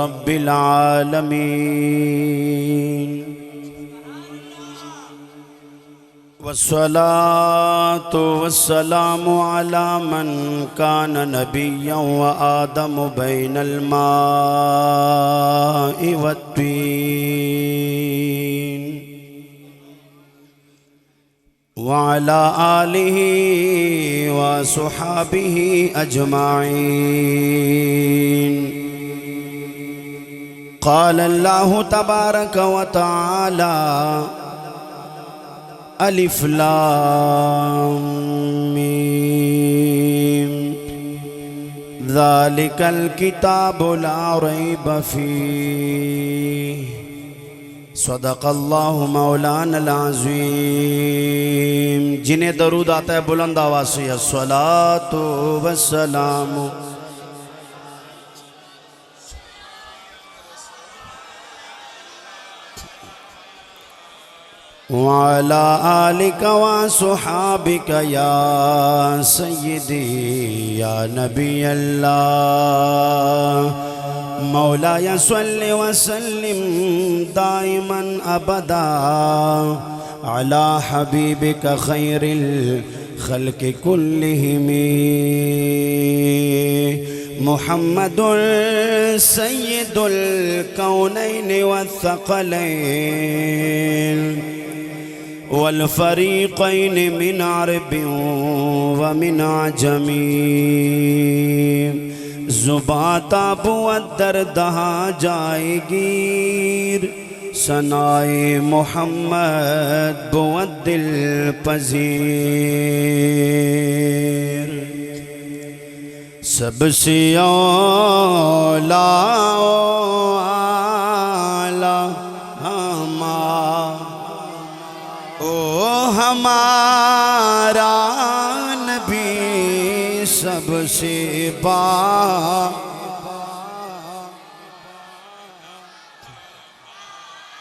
रब्बिल आलमीन। वस्सलातु वस्सलामु अला मन कान नबिय्यन व आदम बैनल माइ वत्तीन व अला आलिहि व सुहाबिहि अजमाइन। क़ाल अल्लाहु तबारक व तआला अलिफ लाम मीम ज़ालिकल किताबु ला रैब फ़ीह सदक़ल्लाहु मौलानल अज़ीम। जिन्हें दरूद आता है बुलंद आवाज़ से अस्सलातु वस्सलामु वाला आलिका व सुहाबिका या सय्यदी या नबी अल्लाह मौलाया सल्लि व सल्लिम दाइमन अबदा अला हबीबिका खैरिल खल्क़ि कुल्लिहिम मुहम्मदुल सय्यदुल कौनैन व थक़लैन वल फ़रीक़ैन मिन अरबिन व मिन अजमीन। ज़ुबां ताबुअत दरदहा जाएगीर सनाए मोहम्मद बुअत दिल पज़ीर। सबसे औला हमारा नबी सबसे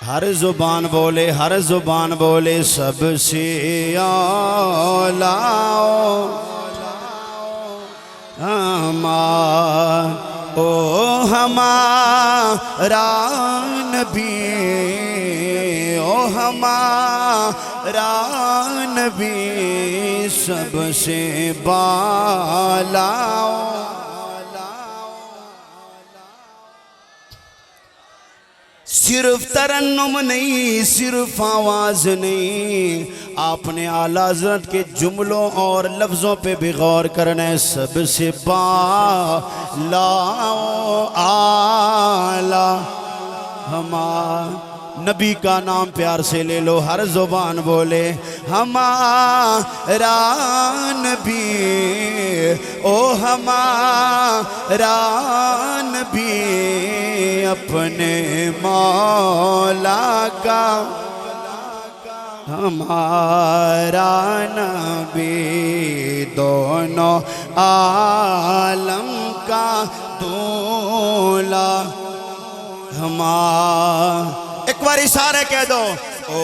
हर जुबान बोले हर जुबान बोले सबसे औला हमारा नबी हमारा नबी सबसे बाला। सिर्फ तरन्नुम नहीं सिर्फ आवाज़ नहीं, आपने आला हज़रत के जुमलों और लफ्ज़ों पे भी गौर करना है। सबसे बाला आला हमारा नबी का नाम प्यार से ले लो, हर जुबान बोले हमारा नबी ओ हमारा नबी अपने मौला का हमारा नबी दोनों आलम का दूल्हा हमारा। एक बार इशारे कह दो ओ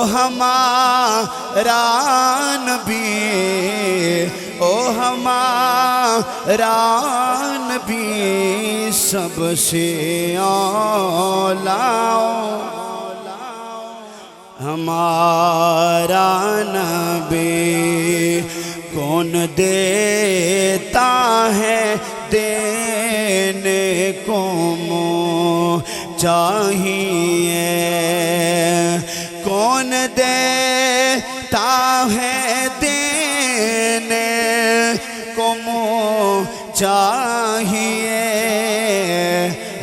हमारा नबी ओ हमारा नबी सबसे औला हमारा नबी। कौन देता है देने को मुँह चाहिए, कौन देता है देने को मुँह चाहिए।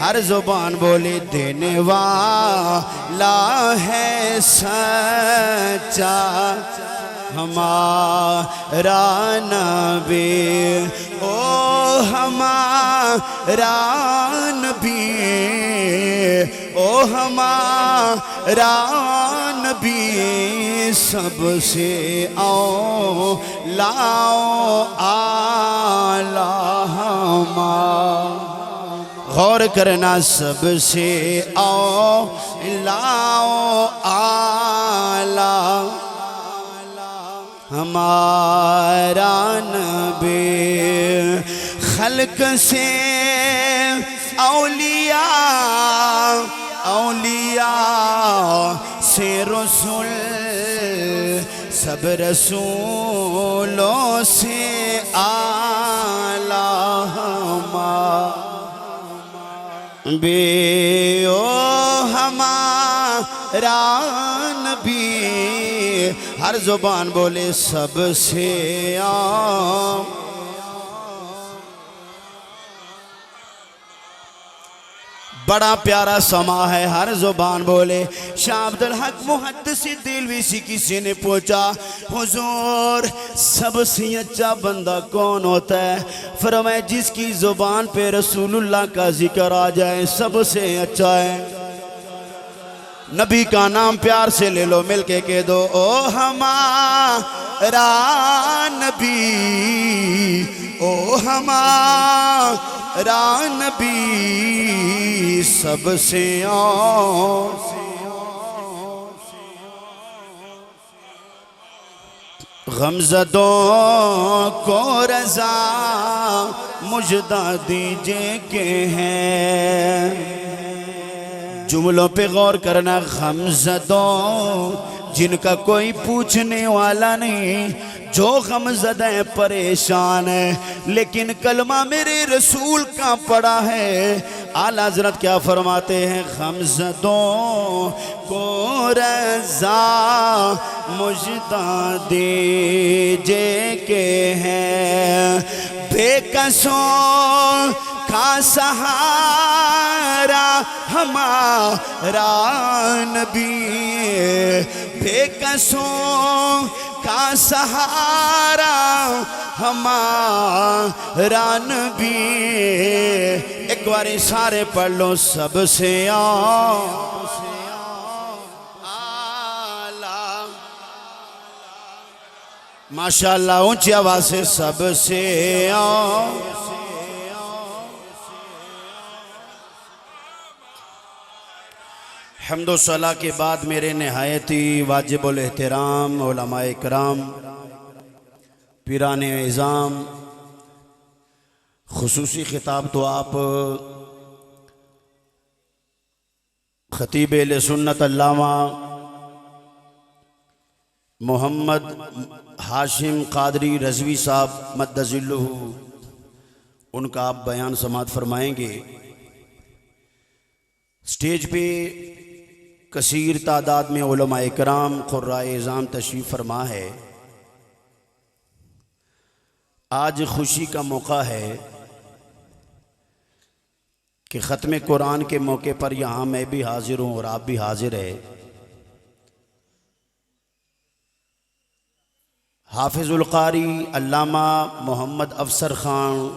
हर जुबान बोले देने वाला है सच्चा हमारा नबी ओ हमारा नबी ओ हमारा नबी सबसे औला आला हमारा। गौर करना सबसे औला आला हमारा नबी। खल्क से औलिया रसूल सब रसूलों से आला बे ओ हमारा नबी। हर जुबान बोले सबसे आम। बड़ा प्यारा समा है, हर जुबान बोले। शाह अब्दुल हक मुहद्दिसी दिलवीसी किसी ने पूछा हुजूर सबसे अच्छा बंदा कौन होता है? फरमाया जिसकी जुबान पे रसूलुल्लाह का जिक्र आ जाए सबसे अच्छा है। नबी का नाम प्यार से ले लो, मिलके कह दो ओ हमारा नबी, ओ हमारा नबी सबसे गमज़दों को रज़ा मुजदा दीजिए के हैं। जुमलों पे गौर करना। गमज़दों जिनका कोई पूछने वाला नहीं, जो गमज़दा है परेशान है, लेकिन कलमा मेरे रसूल का पड़ा है। आला हज़रत क्या फरमाते हैं? गमज़दों को रज़ा मुजदा दीजिए के हैं। बेकसों का सहारा हमारा नबी, बेकसों का सहारा हमारा नबी। एक बार सारे पढ़ लो सबसे आला। माशाअल्लाह ऊंची आवाज से सबसे हम्दो सलाह के बाद मेरे नहायती वाजिबुल एहतराम उलमाए कराम, पीराने इज़ाम, खुसूसी खिताब तो आप खतीब अहले सुन्नत अल्लामा मोहम्मद हाशिम कादरी रज़वी साहब मद्दज़िल्लुहु, उनका आप बयान समात फरमाएंगे। स्टेज पे कसीर तादाद में उलमाए कराम क़ुर्राए इज़ाम तशरीफ़ फरमा है। आज खुशी का मौका है कि ख़त्म कुरान के मौके पर यहाँ मैं भी हाजिर हूँ और आप भी हाजिर है। हाफिज़ुल क़ारी अल्लामा मोहम्मद अफसर ख़ान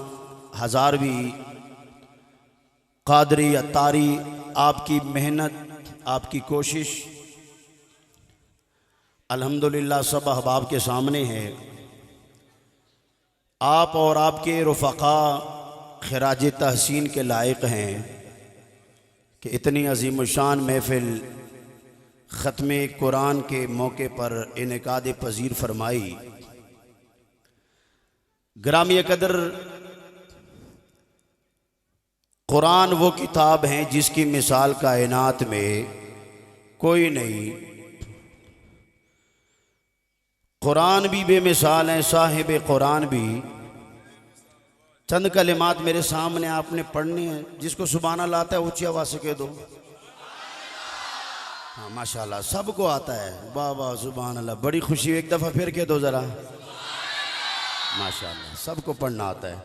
हज़ारवी क़ादरी अत्तारी, आपकी मेहनत, आपकी कोशिश अल्हम्दुलिल्लाह सब अहबाब के सामने है। आप और आपके रुफ़क़ा खिराज तहसीन के लायक हैं कि इतनी अज़ीमुशान महफ़िल ख़त्म कुरान के मौके पर इनेकाद पज़ीर फरमाई। ग्रामी कदर, कुरान वो किताब है जिसकी मिसाल कायनात में कोई नहीं। कुरान भी बेमिसाल है, साहिब कुरान भी। चंद कलिमात मेरे सामने आपने पढ़नी है। जिसको सुभान अल्लाह आता है ऊंची आवाज़ से कह दो। हाँ माशाल्लाह सबको आता है। वाह वाह सुभान अल्लाह, बड़ी खुशी। एक दफ़ा फिर कह दो ज़रा। माशाल्लाह सबको पढ़ना आता है।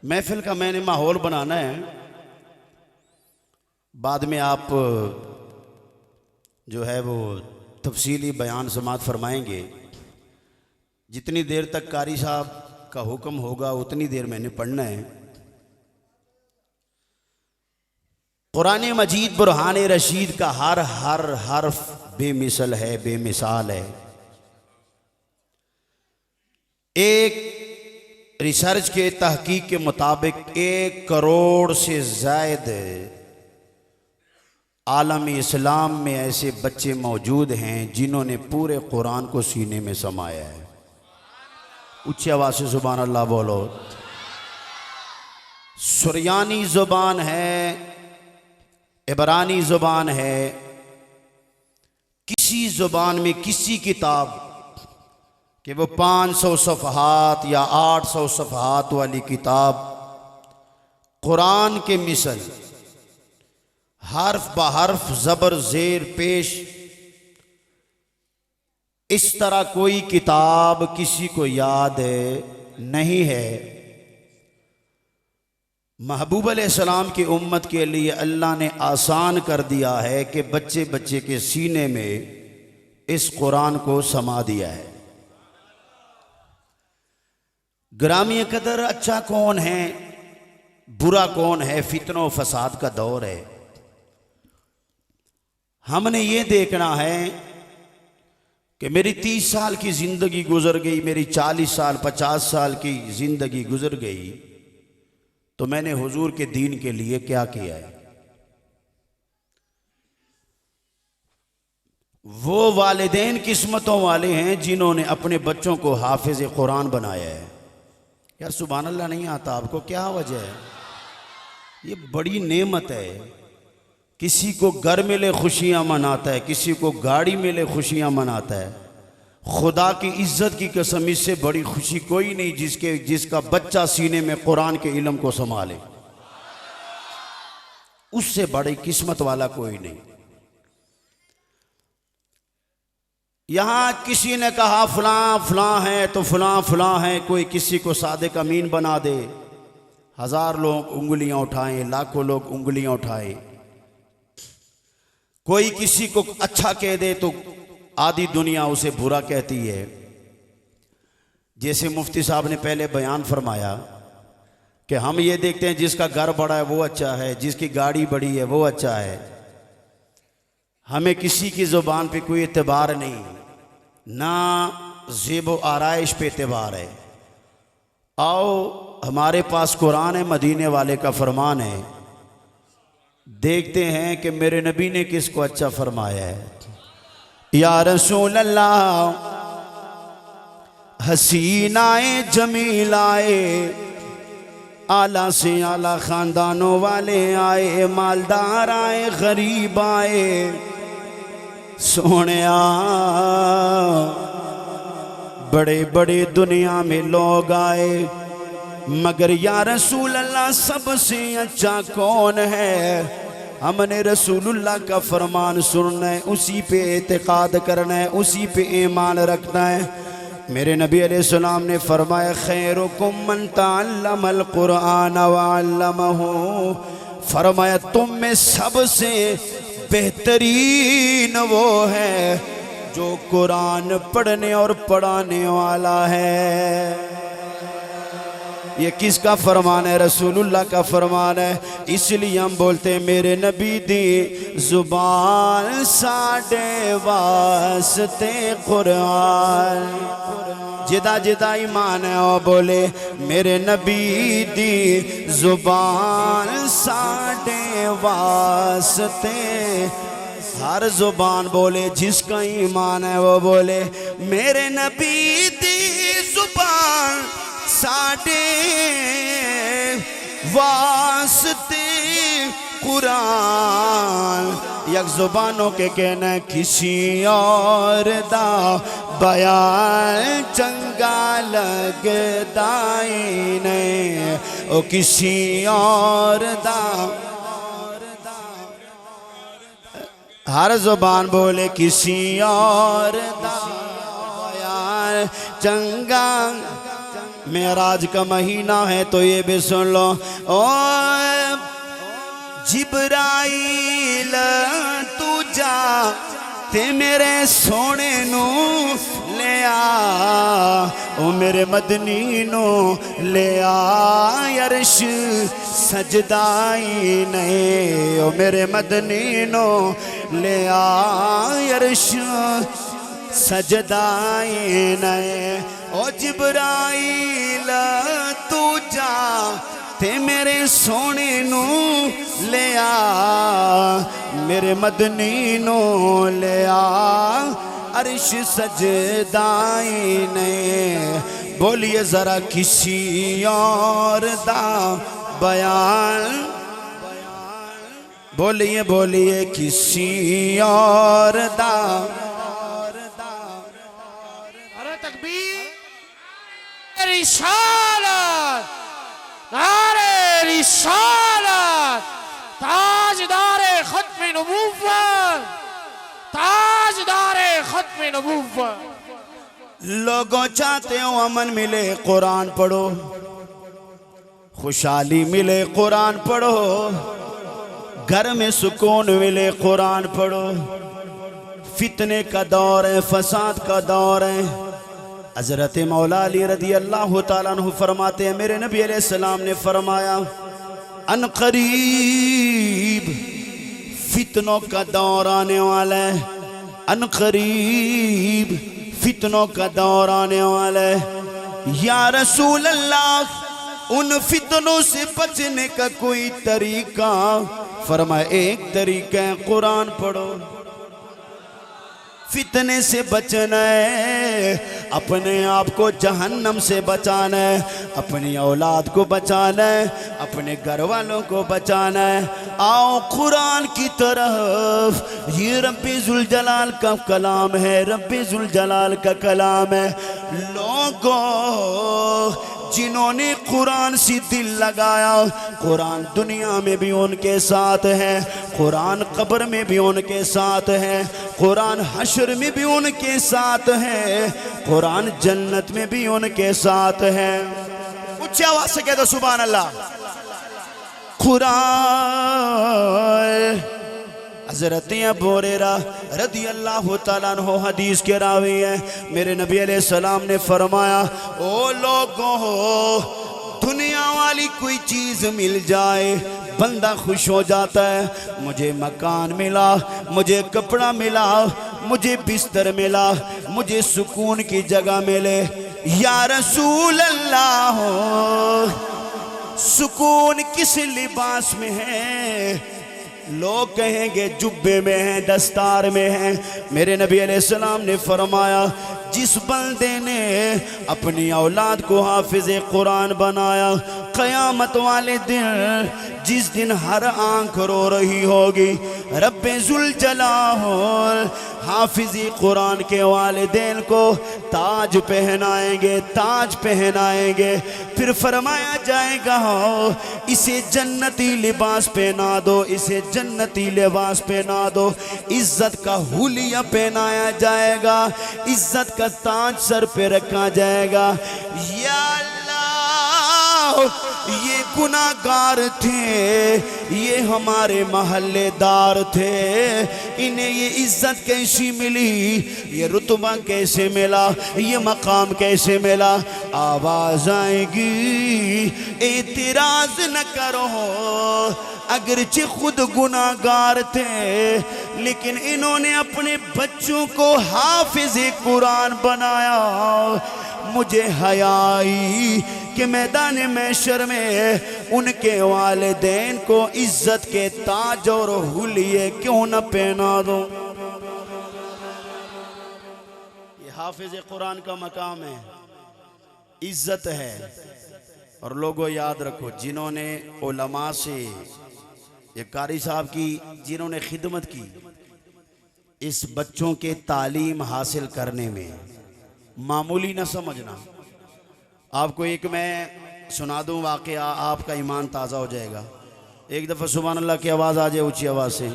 महफिल का मैंने माहौल बनाना है। बाद में आप जो है वो तफसीली बयान समात फरमाएंगे। जितनी देर तक कारी साहब का हुक्म होगा उतनी देर मैंने पढ़ना है। कुरान मजीद बुरहान रशीद का हर हर्फ बेमिसल है, बेमिसाल है। एक रिसर्च के तहकीक के मुताबिक 1 करोड़ से ज़ायद आलम इस्लाम में ऐसे बच्चे मौजूद हैं जिन्होंने पूरे कुरान को सीने में समाया है। ऊंची आवाज़ से सुभान अल्लाह बोलो। सुरयानी ज़ुबान है, इबरानी ज़ुबान है, किसी ज़ुबान में किसी किताब कि वो 500 सफ़हात या 800 सफ़हात वाली किताब कुरान के मिसल हर्फ ब हर्फ ज़बर ज़ेर पेश, इस तरह कोई किताब किसी को याद नहीं है। महबूब अलैहिस्सलाम की उम्मत के लिए अल्लाह ने आसान कर दिया है कि बच्चे बच्चे के सीने में इस कुरान को समा दिया है। ग्रामीय कदर अच्छा कौन है, बुरा कौन है, फितनो फसाद का दौर है। हमने ये देखना है कि मेरी 30 साल की ज़िंदगी गुजर गई, मेरी 40 साल 50 साल की ज़िंदगी गुजर गई, तो मैंने हुजूर के दीन के लिए क्या किया है। वो वालिदैन किस्मतों वाले हैं जिन्होंने अपने बच्चों को हाफिज कुरान बनाया है। यार सुभान अल्लाह नहीं आता आपको, क्या वजह है? ये बड़ी नेमत है। किसी को घर मिले खुशियां मनाता है, किसी को गाड़ी मिले खुशियां मनाता है। खुदा की इज्जत की कसम, इससे बड़ी खुशी कोई नहीं जिसका बच्चा सीने में कुरान के इल्म को संभाले। उससे बड़ी किस्मत वाला कोई नहीं। यहां किसी ने कहा फलां फलां है तो फलां फलां है, कोई किसी को सादिक अमीन बना दे। 1000 लोग उंगलियां उठाएं, लाखों लोग उंगलियां उठाएं। कोई किसी को अच्छा कह दे तो आधी दुनिया उसे बुरा कहती है। जैसे मुफ्ती साहब ने पहले बयान फरमाया कि हम ये देखते हैं जिसका घर बड़ा है वो अच्छा है, जिसकी गाड़ी बड़ी है वो अच्छा है। हमें किसी की ज़ुबान पे कोई एतबार नहीं, ना ज़ेब व आराइश पे एतबार है। आओ हमारे पास कुरान है, मदीने वाले का फरमान है, देखते हैं कि मेरे नबी ने किसको अच्छा फरमाया है। या रसूल अल्लाह हसीनाए जमीलाए, आला से आला खानदानों वाले आए, मालदार आए, गरीब आए, सोनिया बड़े बड़े दुनिया में लोग आए, मगर या रसूल अल्लाह सबसे अच्छा कौन है? हमने रसूलुल्लाह का फरमान सुनना है, उसी पे एतकाद करना है, उसी पे ईमान रखना है। मेरे नबी अलैहिस्सलाम ने फरमाया खैरुकुम मन तअल्लमल कुरान व अल्लमहु, फरमाया तुम में सबसे बेहतरीन वो है जो कुरान पढ़ने और पढ़ाने वाला है। ये किसका फरमान है? रसूलुल्लाह का फरमान है। इसलिए हम बोलते हैं मेरे नबी दी जुबान साडे वास्ते कुरान, जिदा जिदा ईमान है वो बोले मेरे नबी दी जुबान साडे वास्ते। हर जुबान बोले, जिसका ईमान है वो बोले मेरे नबी दी जुबान साडे वास्ते कुरान। यक जुबानों के कहना है किसी और दा बयान चंगा लगदा ही नहीं, ओ किसी और दा। हर जुबान बोले किसी और दा बयान चंगा। मेराज का महीना है तो ये भी सुन लो। ओ जिब्राइल तू जा ते मेरे सोने नू ले आ, ओ मेरे मदनी नू ले आ, अर्श सजदाई नहीं, ओ मेरे मदनी नू ले आ, अर्श सजदाई नहीं। ओ जिब्राइल तू जा ते मेरे सोने नू ले आ, मेरे मदनी नू ले आ, अर्श सजदाई ने। बोलिए जरा किसी और दा बयान बोलिए बोलिए किसी और दा। अरे तकबीर, रिसालत, नारे रिसालत, ताजदारे खत्म नबूवत, ताजदारे खत्म नबूवत। लोगों चाहते हो अमन मिले कुरान पढ़ो, खुशहाली मिले कुरान पढ़ो, घर में सुकून मिले कुरान पढ़ो। फितने का दौर है, फसाद का दौर है। हजरत मौला अली रदी अल्लाह ताला अन्हु फरमाते हैं, मेरे नबी अलैहिस्सलाम ने फरमाया, अनकरीब फितनों का दौर आने वाला है, अनकरीब फितनों का दौर आने वाला है। या रसूल अल्लाह, उन फितनों से बचने का कोई तरीका? फरमाया, एक तरीका है कुरान पढ़ो। फितने से बचना है, अपने आप को जहन्नम से बचाना है, अपनी औलाद को बचाना है, अपने घर वालों को बचाना है। आओ कुरान की तरफ। ये रब्बे जुल जलाल का कलाम है, रब्बे जुल जलाल का कलाम है। लोगों, जिन्होंने कुरान से दिल लगाया, कुरान दुनिया में भी उनके साथ है, कुरान कब्र में भी उनके साथ है, कुरान हश्र में भी उनके साथ है, कुरान जन्नत में भी उनके साथ है। ऊंची आवाज से कह दो सुभान अल्लाह। कुरान। हज़रत अबू हुरैरा रज़ी अल्लाह तआला अन्हु हदीस के रावी हैं, मेरे नबी अलैहिस्सलाम ने फरमाया, ओ लोगों, दुनिया वाली कोई चीज़ मिल जाए बंदा खुश हो जाता है। मुझे मकान मिला, मुझे कपड़ा मिला, मुझे बिस्तर मिला, मुझे सुकून की जगह मिले। या रसूल अल्लाह, सुकून किस लिबास में है? लोग कहेंगे जुब्बे में है, दस्तार में है। मेरे नबी अलैहिस्सलाम ने फरमाया, जिस बंदे ने अपनी औलाद को हाफिज़ कुरान बनाया, क़यामत वाले दिन, जिस दिन हर आंख रो रही होगी, रब्बे जुल जलाल हाफिज़ी कुरान के वालिदैन को ताज पहनाएंगे, ताज पहनाएंगे। फिर फरमाया जाएगा, इसे जन्नती लिबास पहना दो, इसे जन्नती लिबास पहना दो। इज्जत का हुलिया पहनाया जाएगा, इज्जत का ताज सर पे रखा जाएगा। या ये गुनाहगार थे, ये हमारे महल्लेदार थे, इन्हें ये इज्जत कैसी मिली, ये रुतबा कैसे मिला, ये मकाम कैसे मिला? आवाज आएगी, एतराज न करो। अगरचे खुद गुनाहगार थे, लेकिन इन्होंने अपने बच्चों को हाफिज़ कुरान बनाया। मुझे हयाई के मैदान महशर में उनके वालिदैन को इज्जत के ताज और हुलिये क्यों न पहना दो? ये हाफिज़ कुरान का मकाम है, इज्जत है। और लोगों याद रखो, जिन्होंने उलमा से, ये कारी साहब की जिन्होंने खिदमत की इस बच्चों के तालीम हासिल करने में, मामूली न समझना। आपको एक मैं सुना दूं वाक़या, आपका ईमान ताज़ा हो जाएगा। एक दफ़ा सुभान अल्लाह की आवाज़ आ जाए ऊंची आवाज़ से।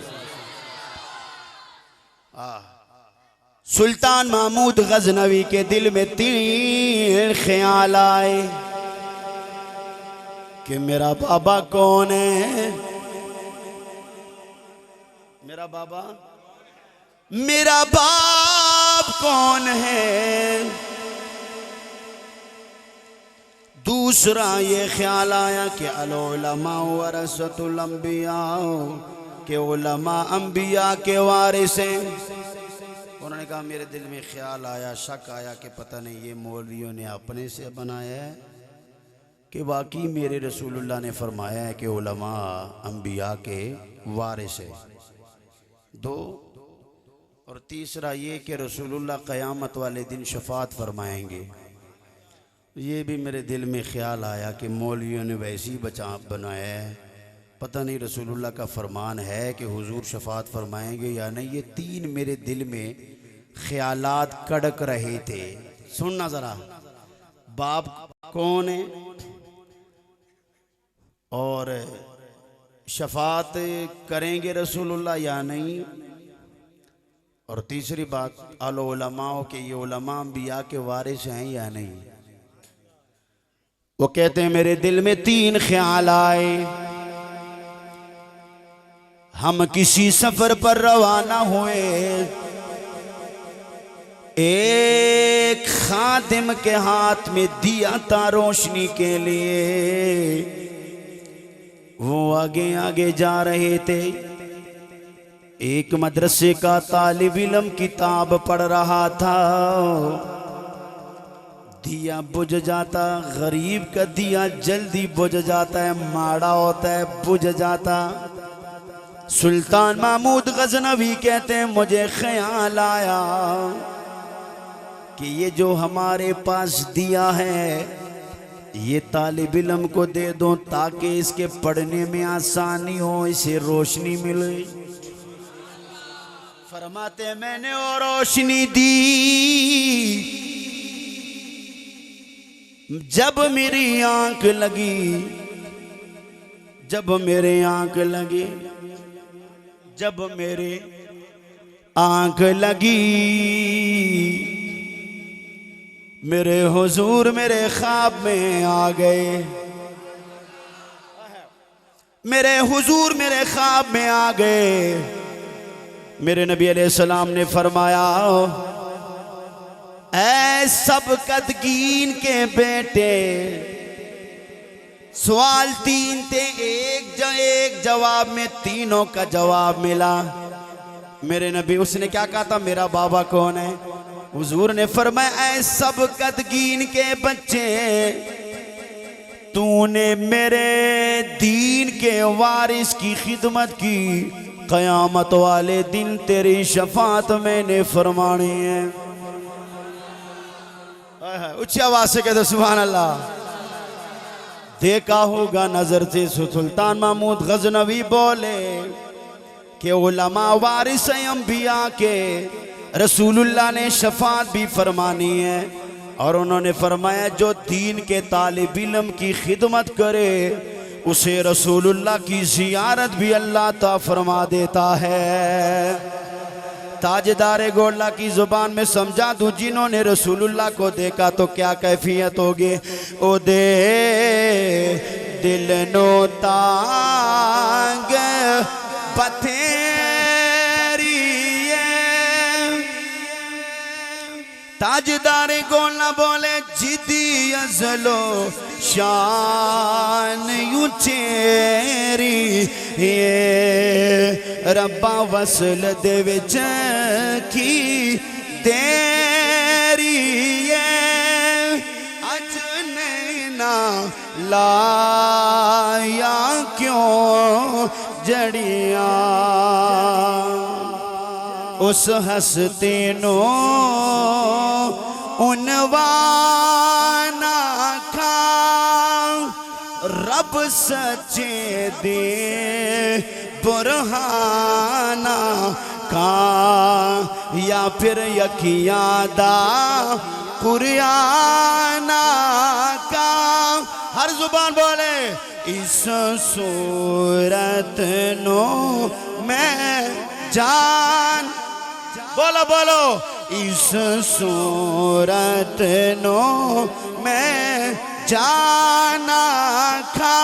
सुल्तान महमूद गजनवी के दिल में 3 ख्याल आए कि मेरा बाबा कौन है? मेरा बाबा, मेरा बाप कौन है? दूसरा ये ख्याल आया कि अल-उलमा वरसतुल अंबिया, के उलमा अंबिया के वारिस हैं। उन्होंने कहा, मेरे दिल में ख्याल आया, शक आया कि पता नहीं ये मौलवियों ने अपने से बनाया है कि वाकई मेरे रसूलुल्लाह ने फरमाया है कि उलमा अंबिया के वारिस है। 2 और तीसरा ये कि रसूलुल्लाह क़यामत वाले दिन शफात फरमाएंगे। ये भी मेरे दिल में ख्याल आया कि मौलवियों ने वैसे ही बनाया है, पता नहीं रसूलुल्लाह का फरमान है कि हुजूर शफात फरमाएंगे या नहीं। ये तीन मेरे दिल में ख्यालात कड़क रहे थे। सुनना ज़रा, बाप कौन है और शफात करेंगे रसूलुल्लाह या नहीं। और तीसरी बात, अल उलमाओं के ये उलमा अंबिया के वारिस हैं या नहीं। वो कहते हैं मेरे दिल में तीन ख्याल आए। हम किसी सफर पर रवाना हुए, एक खादिम के हाथ में दिया था रोशनी के लिए। वो आगे आगे जा रहे थे। एक मदरसे का तालिब इल्म किताब पढ़ रहा था। दिया बुझ जाता, गरीब का दिया जल्दी बुझ जाता है, माड़ा होता है बुझ जाता। सुल्तान महमूद गजनवी कहते हैं मुझे ख्याल आया कि ये जो हमारे पास दिया है ये तालिब इल्म को दे दो ताकि इसके पढ़ने में आसानी हो, इसे रोशनी मिले। फरमाते मैंने और रोशनी दी। जब मेरी आंख लगी, जब मेरे आंख लगी, जब मेरे आंख लगी, मेरे हुजूर मेरे ख्वाब में आ गए। मेरे हुजूर मेरे ख्वाब में आ गए। मेरे नबी अलैहिस्सलाम ने फरमाया, ऐ सब कदगीन के बेटे, सवाल तीन थे, एक जवाब में तीनों का जवाब मिला। मेरे नबी, उसने क्या कहा था, मेरा बाबा कौन है। हुजूर ने फरमाया, ऐ सब कदगीन के बच्चे, तूने मेरे दीन के वारिस की खिदमत की, कयामत वाले दिन तेरी शफात मैंने फरमानी है। ऊंची आवाज से कहते सुभान अल्लाह। देखा होगा नजर से सुल्तान महमूद गजनवी बोले कि उलमा वारिस अंबिया के, रसूलुल्लाह ने शफात भी फरमानी है। और उन्होंने फरमाया जो दीन के तालिब इल्म की खिदमत करे उसे रसूलुल्लाह की जियारत भी अल्लाह ता फरमा देता है। ताजदारे गोला की जुबान में समझा दूं, जिन्होंने रसूलुल्लाह को देखा तो क्या कैफियत होगी। ओ दे दिल नो तांग बथेरी, ताजदारे गोला बोले जिदी अजलो शान यू चेरी, ये रब्बा वसल दे विच की देरी, ये अज नैना लाया क्यों जड़िया, उस हस्ती नो उनवाना खा, रब सच्चे दे बुरहाना का, या फिर यकियादा कुरियाना का। हर जुबान बोले इस सूरत नो मैं जान, बोलो बोलो, इस सूरत नो मैं जाना खा,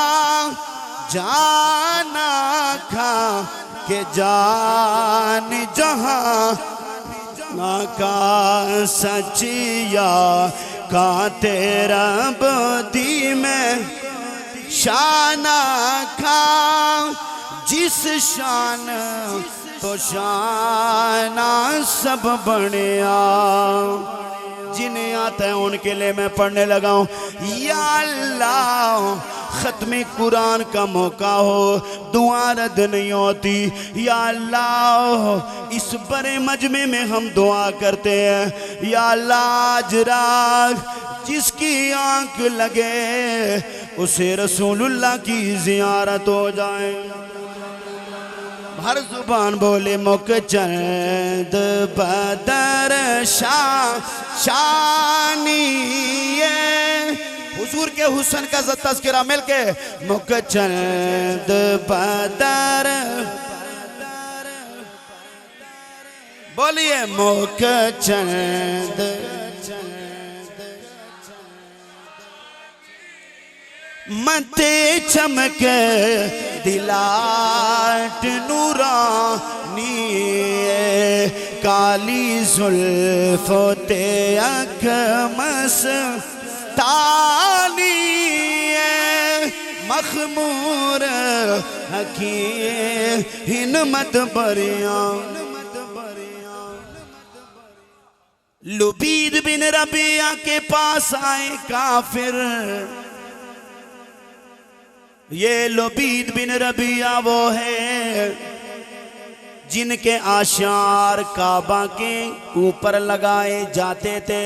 जाना खा के जान जहां का सचिया का तेरा बदी में शाना खा, जिस शान तो शाना सब बनिया। जिन्हें आता है उनके लिए मैं पढ़ने लगा हूँ। या अल्लाह, खत्म कुरान का मौका हो, दुआ रद्द नहीं होती। या अल्लाह, इस बड़े मजमे में हम दुआ करते हैं। या अल्लाह, आज रात जिसकी आंख लगे उसे रसूलुल्लाह की ज़ियारत हो जाए। हर जुबान बोले मुक चंद बदर शानी, हुजूर के हुस्न का तज़किरा मिलके मुक चंद बदर, बोलिए मुक चंद मते चमक दिलाट नूरानी, काली जुल्फो ते अख मस्तानी, मखमूर हकीम हिनमत बरिया। लुबीद बिन रबिया के पास आए काफिर। ये लुबीद बिन रबिया वो है जिनके आशार काबा के ऊपर लगाए जाते थे।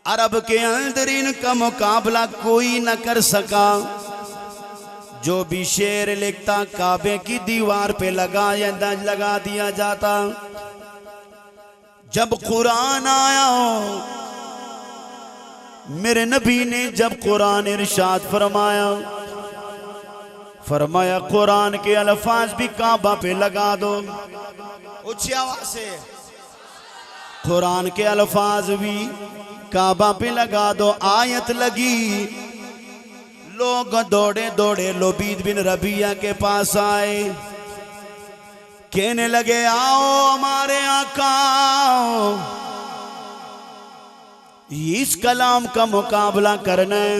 अरब के अंदर इनका मुकाबला कोई न कर सका। जो भी शेर लिखता काबे की दीवार पे लगा दिया जाता। जब कुरान आया, मेरे नबी ने जब कुरान इरशाद फरमाया कुरान के अल्फाज भी काबा पे लगा दो। ऊंची आवाज से कुरान के अल्फाज भी काबा पे लगा दो। आयत लगी, लोग दौड़े दौड़े लुबीद बिन रबिया के पास आए। कहने लगे आओ हमारे आका, इस कलाम का मुकाबला करना है।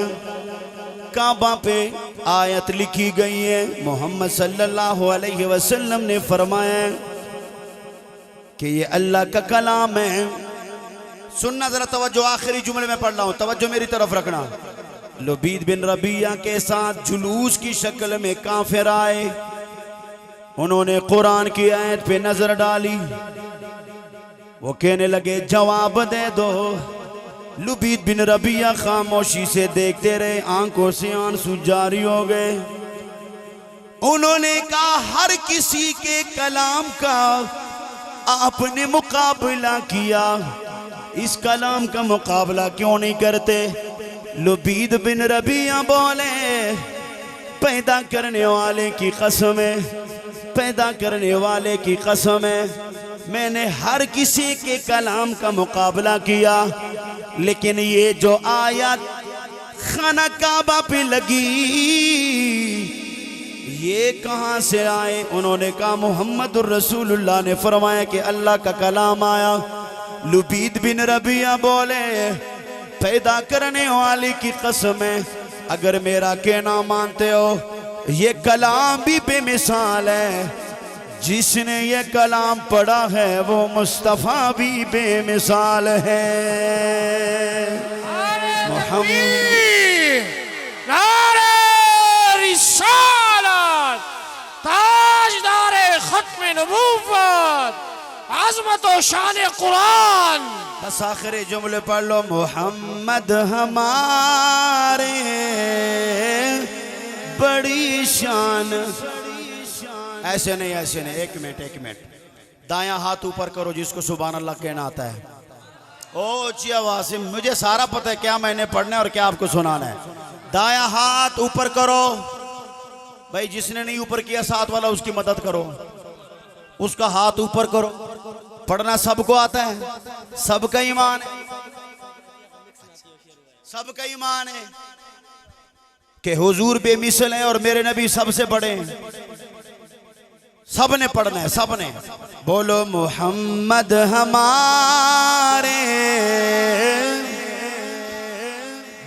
काबा पे आयत लिखी गई है। मोहम्मद सल्लल्लाहु अलैहि वसल्लम ने फरमाया कि ये अल्लाह का कलाम है। सुनना जरा तवज्जो, आखिरी जुमले में पढ़ रहा हूं, तवज्जो मेरी तरफ रखना। लुबीद बिन रबिया के साथ जुलूस की शक्ल में काफिर आए। उन्होंने कुरान की आयत पे नजर डाली। वो कहने लगे जवाब दे दो। लुबीद बिन रबिया खामोशी से देखते रहे, आंखों से आंसू जारी हो गए। उन्होंने कहा हर किसी के कलाम का आपने मुकाबला किया, इस कलाम का मुकाबला क्यों नहीं करते? लुबीद बिन रबिया बोले पैदा करने वाले की कसम है, पैदा करने वाले की कसम है, मैंने हर किसी के कलाम का मुकाबला किया, लेकिन ये जो आयत खाना काबा पे लगी ये कहां से आए? उन्होंने कहा मुहम्मदुर रसूलुल्लाह ने फरमाया कि अल्लाह का कलाम आया। लुबीद बिन रबिया बोले पैदा करने वाले की कसम है, अगर मेरा कहना मानते हो ये कलाम भी बेमिसाल है, जिसने ये कलाम पढ़ा है वो मुस्तफ़ा भी बेमिसाल है। नारे रिसालत, ताजदारे खत्म नबूवत, आज़मत और शान कुरान। बस आखिरी जुमले पढ़ लो। मोहम्मद हमारे बड़ी शान। ऐसे नहीं, ऐसे नहीं, एक मिनट एक मिनट। दायां हाथ ऊपर करो जिसको सुभान अल्लाह कहना आता है। ओ ऊंची आवाज से, मुझे सारा पता है क्या मैंने पढ़ना है और क्या आपको सुनाना है। दायां हाथ ऊपर करो भाई, जिसने नहीं ऊपर किया साथ वाला उसकी मदद करो, उसका हाथ ऊपर करो। पढ़ना सबको आता है, सबका ईमान है, सबका ईमान है कि हुजूर बेमिसल हैं और मेरे नबी सबसे बड़े हैं। सबने पढ़ना है, सबने। बोलो मोहम्मद हमारे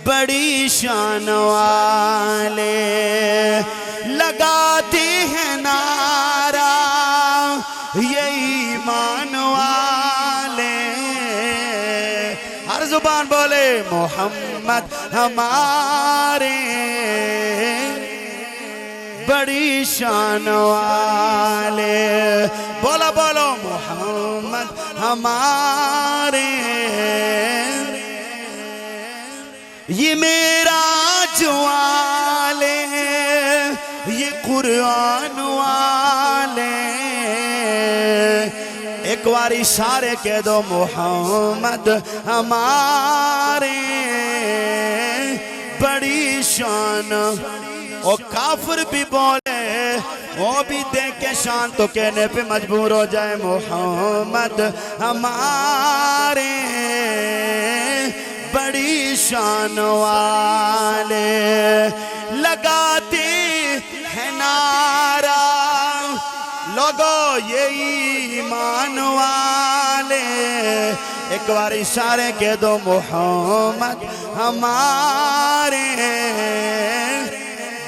बड़ी शान वाले, लगाते हैं नारा ये ईमान वाले। हर जुबान बोले मोहम्मद हमारे बड़ी शान वाले। बोलो बोलो मोहम्मद हमारे, ये मेरा जो वाले ये कुरान वाले, एक बार इशारे कह दो मोहम्मद हमारे बड़ी शान। और काफिर भी बोले, वो भी देख के शान तो कहने पे मजबूर हो जाए मोहम्मद हमारे बड़ी शान वाले। लगाते हैं नारा लोगों ये ईमान वाले, एक बार इशारे कह दो मोहम्मद हमारे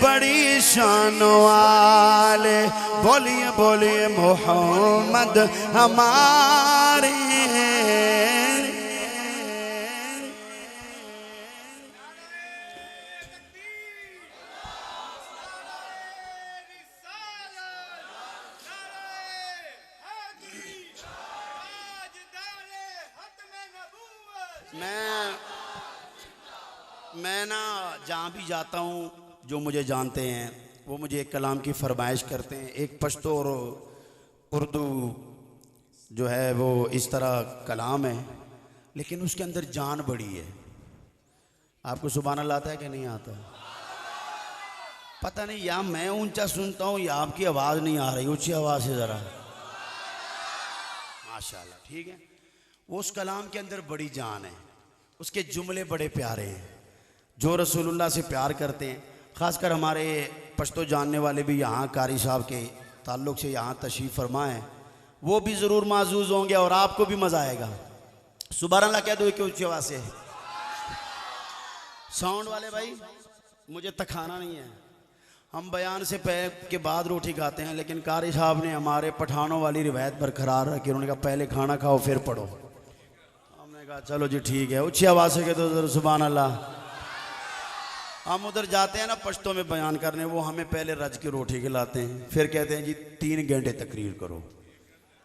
बड़ी शान वाले। बोलिए बोलिए मोहम्मद हमारे। मैं ना जहाँ भी जाता हूँ, जो मुझे जानते हैं वो मुझे एक कलाम की फरमाइश करते हैं। एक पश्तो और उर्दू जो है वो इस तरह कलाम है, लेकिन उसके अंदर जान बड़ी है। आपको सुभान अल्लाह आता है कि नहीं आता? पता नहीं, या मैं ऊंचा सुनता हूँ या आपकी आवाज़ नहीं आ रही ऊंची आवाज़ से ज़रा। माशाल्लाह, ठीक है। वो उस कलाम के अंदर बड़ी जान है, उसके जुमले बड़े प्यारे हैं। जो रसूलुल्लाह से प्यार करते हैं, ख़ासकर हमारे पश्तो जानने वाले भी यहाँ कारी साहब के ताल्लुक़ से यहाँ तशरीफ़ फरमाएँ, वो भी ज़रूर माजूज़ होंगे और आपको भी मज़ा आएगा। सुभान अल्लाह कह दो कि ऊँची आवाज़ से। साउंड वाले भाई, मुझे तखाना नहीं है, हम बयान से के बाद रोटी खाते हैं, लेकिन कारी साहब ने हमारे पठानों वाली रिवायत बरकरार रखी। उन्होंने कहा पहले खाना खाओ फिर पढ़ो। हमने कहा चलो जी ठीक है, ऊँची आवाज़ से कह दो सुभान अल्लाह। हम उधर जाते हैं ना पश्तो में बयान करने, वो हमें पहले रज की रोटी खिलाते हैं, फिर कहते हैं जी 3 घंटे तकरीर करो,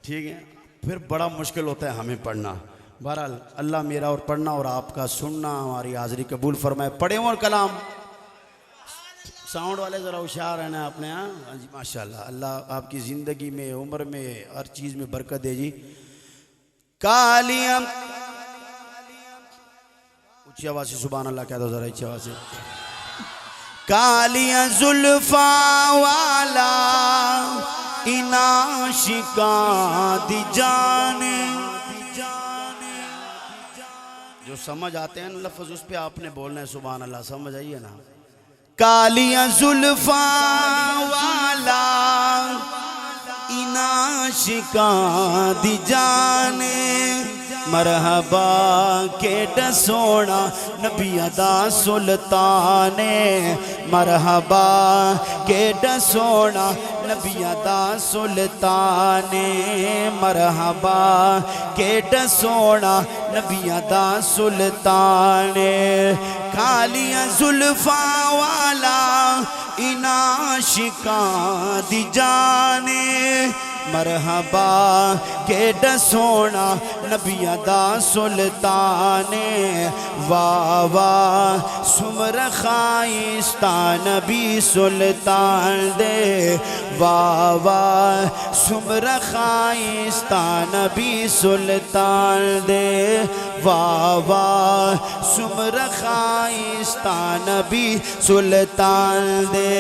ठीक है। फिर बड़ा मुश्किल होता है हमें पढ़ना। बहरहाल अल्लाह मेरा और पढ़ना और आपका सुनना हमारी हाज़िरी कबूल फरमाए। पढ़े और कलाम। साउंड वाले ज़रा होशियार रहना आपने। हाँ जी माशाल्लाह, अल्लाह आपकी ज़िंदगी में उम्र में हर चीज़ में बरकत दे जी। कालियाँ, ऊँची आवाज़ से सुभान अल्लाह कह दो ज़रा ऊँची आवाज़ से। कालियाँ जुल्फा वाला इनाशिका दी जाने, जो समझ आते हैं लफ्ज़ उस पे आपने बोलना है सुभान अल्लाह, समझ आइए ना। कालियाँ जुल्फा वाला इनाशिका दी जाने, मरहबा के डसोना नबी अदा सुल्ताने, मरहबा के डसोना नबी अदा सुल्ताने, मरहबा के डसोना नबी अदा सुल्ताने। कालियाँ जुल्फा वाला इनाशिका दी जाने, मरहबा के डसोना नबी अदा सुल्ताने। वाह वाह सुमर खाइस्ता नबी सुल्तान दे, वाह वाह सुमर खाइस्ता नबी सुल्तान दे, वाह वाह सुमर खाइस्ता नबी सुल्तान दे।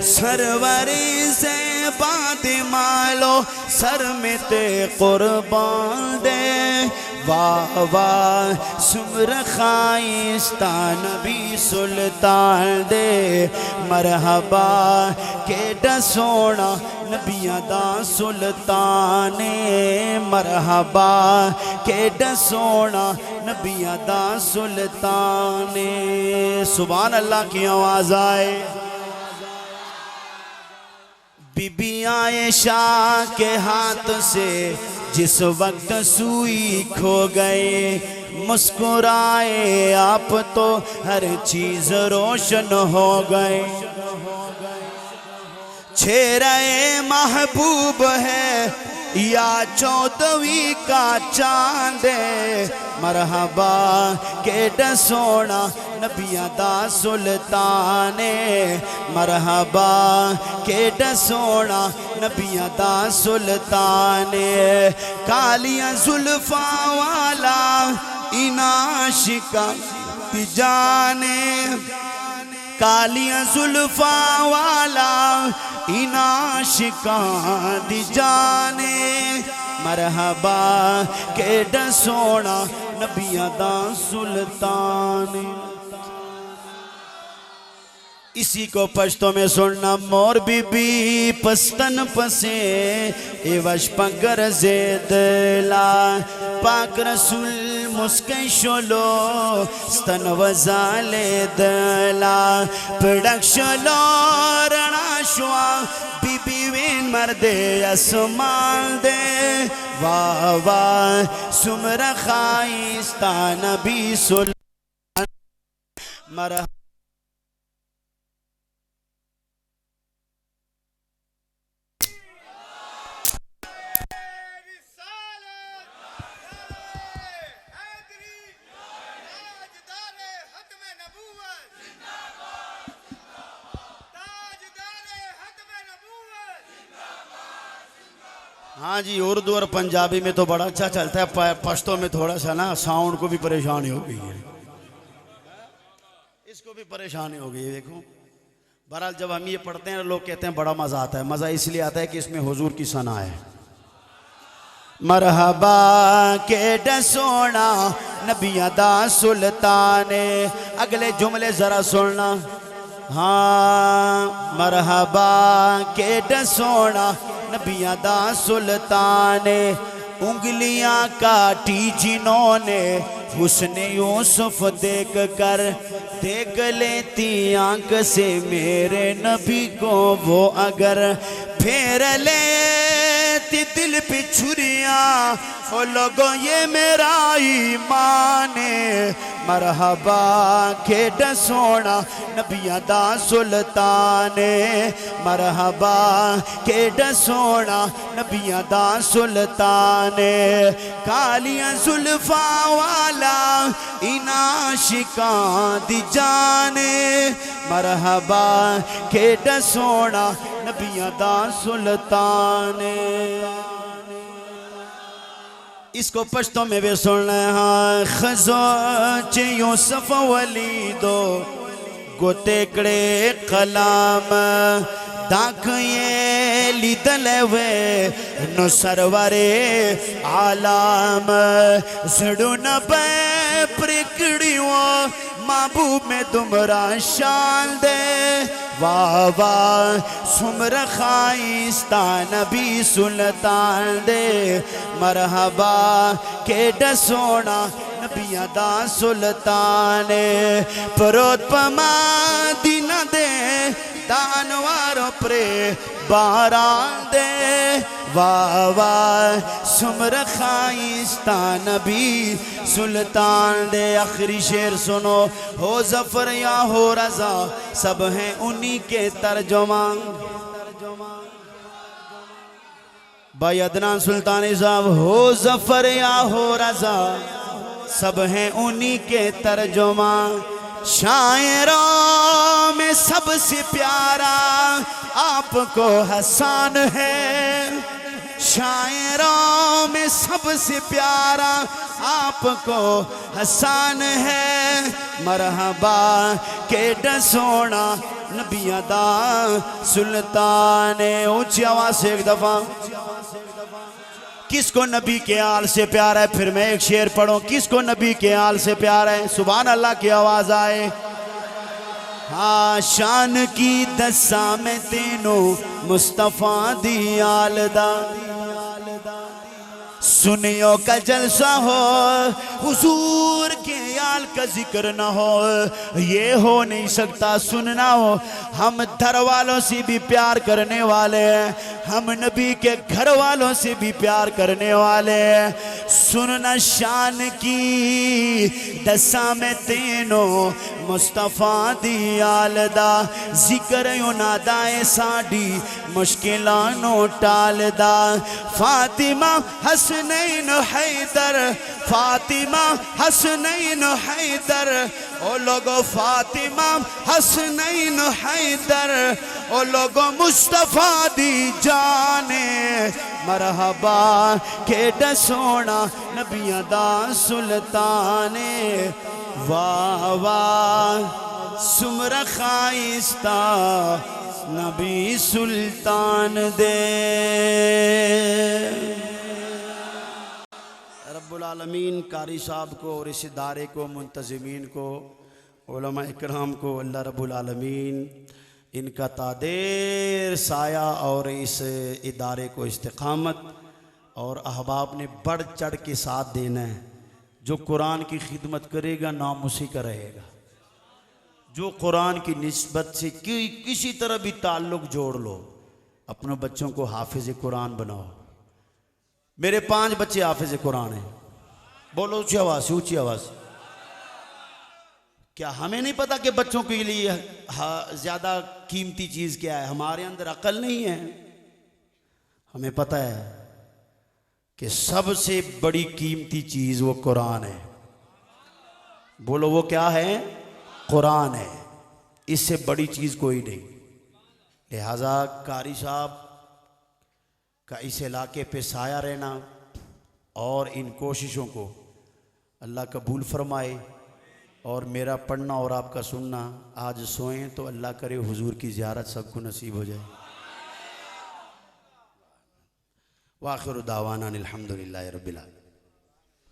सरवरी से बात मालो सर में ते कुर्बान दे, वाह वाह सुमर खाइस्ता नबी सुल्तान दे। मरहबा के डसोना नबी अदा सुल्ताने, मरहबा के डसोना नबी अदा सुल्ताने। सुभान अल्लाह की आवाज़ आए। बीबी आयशा के हाथ से जिस वक्त सुई खो गए, मुस्कुराए आप तो हर चीज रोशन हो गए। चेहरे महबूब है या 14वीं का चांद मरहबा केड़ा सोना नबियां दा सुल्तान मरहबा केड़ा सोना नबियां दा सुल्तान कालियां जुल्फा वाला इनाशिका दी जाने कालियां जुल्फा वाला इनाशिका दी जाने मरहबा केड़ा सोना नबियां दा सुल्तान। इसी को पश्तो में सुनना मोर बीबी पस्तन पसे एवश पगर जेदला पाक रसूल मुस्के शोलो स्तन वजाले दला पड़क शोलो रणा शुआ बीबी वेन मर्दे असमान दे वाह वाह सुमर खाइस्ता नबी सुल्तान मरहबा हाँ जी उर्दू और पंजाबी में तो बड़ा अच्छा चलता है, पश्तो में थोड़ा सा ना साउंड को भी परेशानी हो गई है, इसको भी परेशानी हो गई है। देखो बहरहाल जब हम ये पढ़ते हैं लोग कहते हैं बड़ा मज़ा आता है, मज़ा इसलिए आता है कि इसमें हुजूर की सना है। मरहबा केड़ा सोना नबियां दा सुल्तान अगले जुमले जरा सुनना। हाँ मरहबा केड़ा सोना नबियां दा सुल्तान उंगलियां काटी जिन्होंने हुस्ने यूसुफ देख कर देख लेती आंख से मेरे नबी को वो अगर फेर लेती दिल पे छुरियां ओ लोगों ये मेरा ईमान मरहबा केड़ा सोना नबियां दा सुल्तान मरहबा केड़ा सोना नबियां दा सुल्तान कालियां जुल्फा वाला इनाशिका दी जाने मरहबा केड़ा सोना नबियां दा सुल्तान। इसको पश्तो में भी सुनना है। हाँ खजोच यूसुफ वलीदो गोतेकड़े कलाम दाख ये लिदल वे नो सरवरे आलाम जड़ू न प्रिकड़ियों महबूब में तुमरा शान दे वाह वाह सुमर खाइस्ता नबी सुल्तान दे मरहबा केड़ा सोना नबियां दा सुल्तान परोत पमा दीना दे दानवारों प्रे बारान दे वाह वाह सुमर खाइस्ता नबी सुल्तान दे। आखिरी शेर सुनो हो जफर या हो रजा सब हैं उन्हीं के तर्जुमा। भाई अदनान सुल्तानी साहब हो जफर या हो रजा सब हैं उन्हीं के तर्जुमा। शायरों में सबसे प्यारा आपको हसन है शायरों में सबसे प्यारा आपको हसन है मरहबा केड़ा सोना नबियां दा सुल्तान। ऊंची आवाज से एक दफा किसको नबी के आल से प्यार है। फिर मैं एक शेर पढ़ूं किसको नबी के आल से प्यार है। सुभान अल्लाह की आवाज आए। हाँ शान की दसा में तीनों मुस्तफा दी आलदा सुनियो का जलसा हो हुजूर के याल का जिक्र ना हो ये हो नहीं सकता सुनना हो। हम घर वालों से भी प्यार करने वाले हैं हम नबी के घर वालों से भी प्यार करने वाले हैं। सुनना शान की दसा में तेनों मुस्तफा दी आलदा जिक्र उनादाए साड़ी मुश्किलानो टालदा फातिमा हसनैन हैदर फातिमा हसनैन हैदर ओ लोगो फातिमा हसनैन हैदर ओ लोगो मुस्तफा दी जाने मरहबा केड सोना नबियां दा सुल्ताने वाह वाह सुमर खाइस्ता नबी सुल्तान दे। रब्बुल आलमीन कारी साहब को और इस इदारे को मुंतज़मीन को उलमा इकराम को अल्लाह रब्बुल आलमीन इनका तादेर साया और इस इदारे को इस्तिक़ामत और अहबाब ने बढ़ चढ़ के साथ देना है। जो कुरान की खिदमत करेगा नाम उसी का रहेगा। जो कुरान की निस्बत से किसी तरह भी ताल्लुक़ जोड़ लो, अपने बच्चों को हाफिज़ कुरान बनाओ। मेरे 5 बच्चे हाफिज़ कुरान हैं। बोलो ऊँची आवाज़ से, ऊँची आवाज़। क्या हमें नहीं पता कि बच्चों के लिए ज़्यादा कीमती चीज़ क्या है? हमारे अंदर अकल नहीं है। हमें पता है कि सबसे बड़ी कीमती चीज़ वो कुरान है। बोलो वो क्या है? कुरान है। इससे बड़ी चीज़ कोई नहीं। लिहाजा कारी साहब का इस इलाके पे साया रहना और इन कोशिशों को अल्लाह कबूल फरमाए और मेरा पढ़ना और आपका सुनना आज सोएं तो अल्लाह करे हुजूर की ज़ियारत सबको नसीब हो जाए। वाखिर दावाना अनिल हम्दुलिल्लाहि रब्बिल आलमीन।